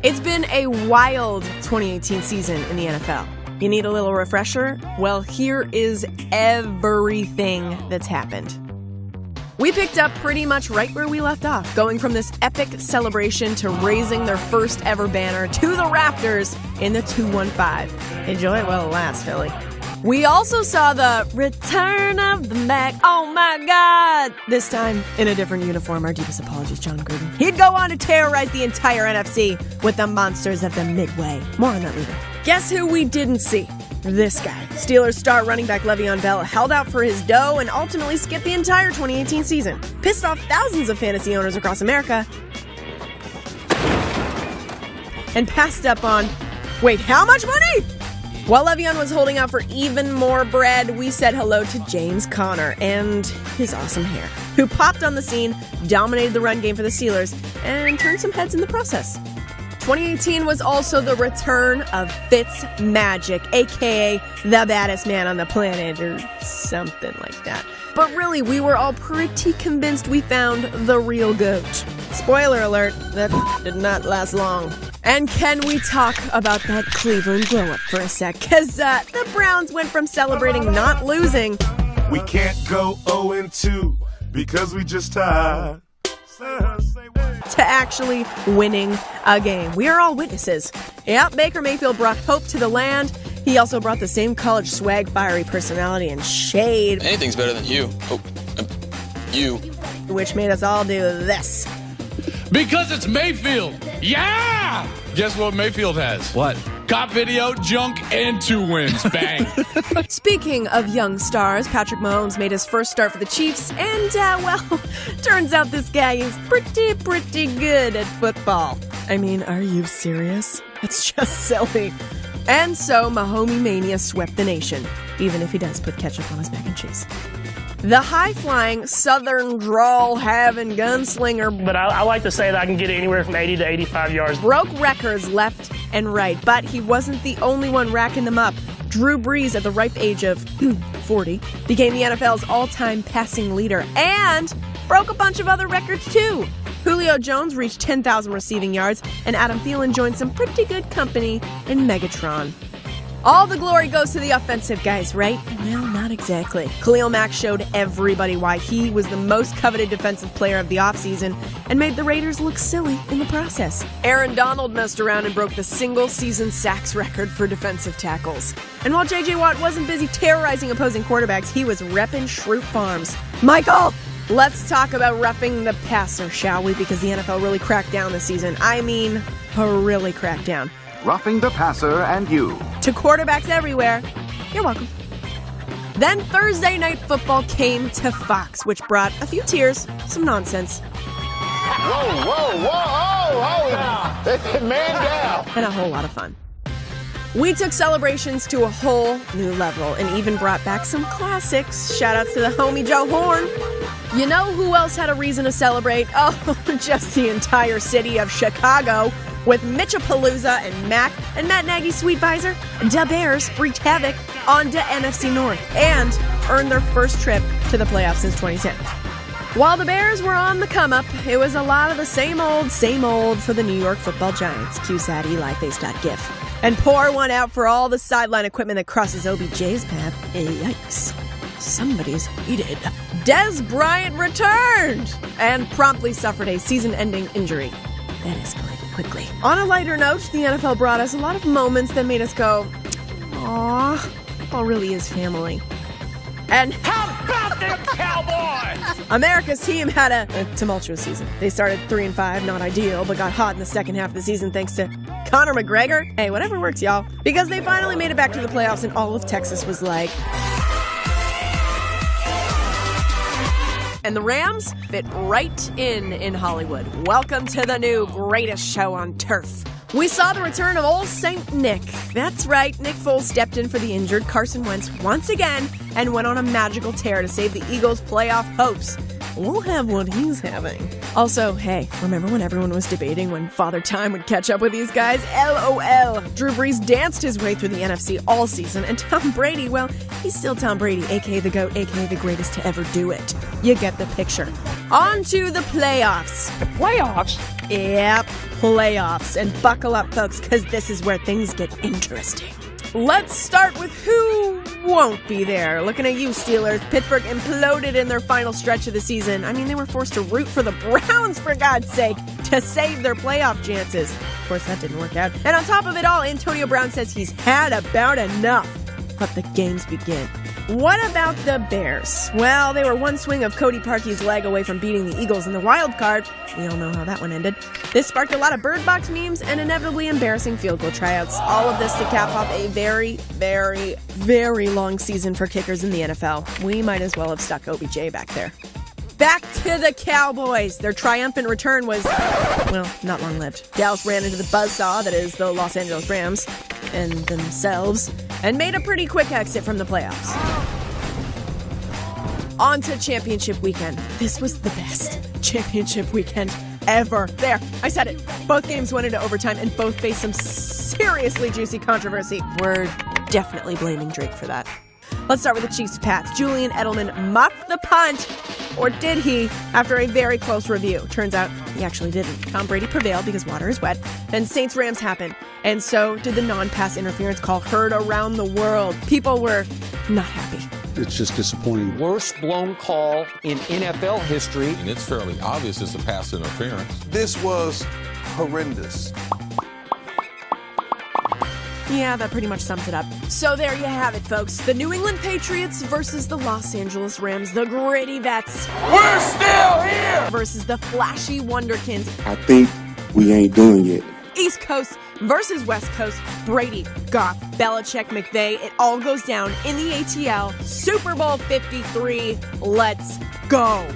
It's been a wild 2018 season in the NFL. You need a little refresher? Well, here is everything that's happened. We picked up pretty much right where we left off, going from this epic celebration to raising their first ever banner to the rafters in the 215. Enjoy it while it lasts, Philly. We also saw the return of the Mac. Oh my God! This time in a different uniform. Our deepest apologies, John Gruden. He'd go on to terrorize the entire NFC with the monsters of the Midway. More on that later. Guess who we didn't see? This guy. Steelers star running back Le'Veon Bell held out for his dough and ultimately skipped the entire 2018 season. Pissed off thousands of fantasy owners across America. And passed up on, wait, how much money? While Le'Veon was holding out for even more bread, we said hello to James Conner and his awesome hair, who popped on the scene, dominated the run game for the Steelers, and turned some heads in the process. 2018 was also the return of Fitzmagic, aka the baddest man on the planet, or something like that. But really, we were all pretty convinced we found the real GOAT. Spoiler alert, that did not last long. And can we talk about that Cleveland glow-up for a sec? Because the Browns went from celebrating not losing. We can't go 0-2 because we just tied. To actually winning a game. We are all witnesses. Yep, Baker Mayfield brought hope to the land. He also brought the same college swag, fiery personality, and shade. Anything's better than you. You. Which made us all do this. Because it's Mayfield. Yeah! Guess what Mayfield has? What? Cop video, junk, and 2 wins. Bang. Speaking of young stars, Patrick Mahomes made his first start for the Chiefs, and, well, turns out this guy is pretty good at football. I mean, are you serious? It's just silly. And so, Mahomie Mania swept the nation, even if he does put ketchup on his mac and cheese. The high-flying, southern drawl-having gunslinger, but I like to say that I can get anywhere from 80 to 85 yards. Broke records left and right, but he wasn't the only one racking them up. Drew Brees, at the ripe age of 40, became the NFL's all-time passing leader and broke a bunch of other records, too. Julio Jones reached 10,000 receiving yards, and Adam Thielen joined some pretty good company in Megatron. All the glory goes to the offensive guys, right? Well, not exactly. Khalil Mack showed everybody why he was the most coveted defensive player of the offseason and made the Raiders look silly in the process. Aaron Donald messed around and broke the single-season sacks record for defensive tackles. And while J.J. Watt wasn't busy terrorizing opposing quarterbacks, he was repping Schrute Farms. Michael! Let's talk about roughing the passer, shall we? Because the NFL really cracked down this season. I mean, really cracked down. Roughing the passer and you. To quarterbacks everywhere, you're welcome. Then Thursday Night Football came to Fox, which brought a few tears, some nonsense. Whoa, man down. And a whole lot of fun. We took celebrations to a whole new level and even brought back some classics. Shout outs to the homie Joe Horn. You know who else had a reason to celebrate? Oh, just the entire city of Chicago. With Mitchapalooza and Matt Nagy's sweet visor, the Bears wreaked havoc on the NFC North and earned their first trip to the playoffs since 2010. While the Bears were on the come-up, it was a lot of the same old for the New York Football Giants. QSAT EliFace.gif. And pour one out for all the sideline equipment that crosses OBJ's path. Yikes. Somebody's heated. Dez Bryant returned and promptly suffered a season-ending injury. That escalated quickly. On a lighter note, the NFL brought us a lot of moments that made us go, aww, football really is family. And how about them Cowboys? America's team had a tumultuous season. They started 3-5, not ideal, but got hot in the second half of the season thanks to Conor McGregor. Hey, whatever works, y'all. Because they finally made it back to the playoffs and all of Texas was like... And the Rams fit right in Hollywood. Welcome to the new greatest show on turf. We saw the return of old Saint Nick. That's right, Nick Foles stepped in for the injured Carson Wentz once again and went on a magical tear to save the Eagles' playoff hopes. We'll have what he's having. Also, hey, remember when everyone was debating when Father Time would catch up with these guys? LOL. Drew Brees danced his way through the NFC all season, and Tom Brady, well, he's still Tom Brady, aka the GOAT, aka the greatest to ever do it. You get the picture. On to the playoffs. The playoffs? Yep, playoffs. And buckle up, folks, because this is where things get interesting. Let's start with who won't be there. Looking at you, Steelers. Pittsburgh imploded in their final stretch of the season. I mean, they were forced to root for the Browns, for God's sake, to save their playoff chances. Of course, that didn't work out. And on top of it all, Antonio Brown says he's had about enough. Let the games begin. What about the Bears? Well, they were one swing of Cody Parkey's leg away from beating the Eagles in the wild card. We all know how that one ended. This sparked a lot of Bird Box memes and inevitably embarrassing field goal tryouts. All of this to cap off a very, very, very long season for kickers in the NFL. We might as well have stuck OBJ back there. Back to the Cowboys. Their triumphant return was, well, not long-lived. Dallas ran into the buzzsaw that is the Los Angeles Rams and themselves and made a pretty quick exit from the playoffs. On to championship weekend. This was the best championship weekend ever. There, I said it. Both games went into overtime and both faced some seriously juicy controversy. We're definitely blaming Drake for that. Let's start with the Chiefs-Pats. Julian Edelman muffed the punt. Or did he, after a very close review? Turns out he actually didn't. Tom Brady prevailed because water is wet, and Saints-Rams happened. And so did the non-pass interference call heard around the world. People were not happy. It's just disappointing. Worst blown call in NFL history. And it's fairly obvious it's a pass interference. This was horrendous. Yeah, that pretty much sums it up. So there you have it, folks. The New England Patriots versus the Los Angeles Rams. The gritty vets. We're still here! Versus the flashy wonderkins. I think we ain't doing it. East Coast versus West Coast. Brady, Goff, Belichick, McVay. It all goes down in the ATL. Super Bowl 53. Let's go.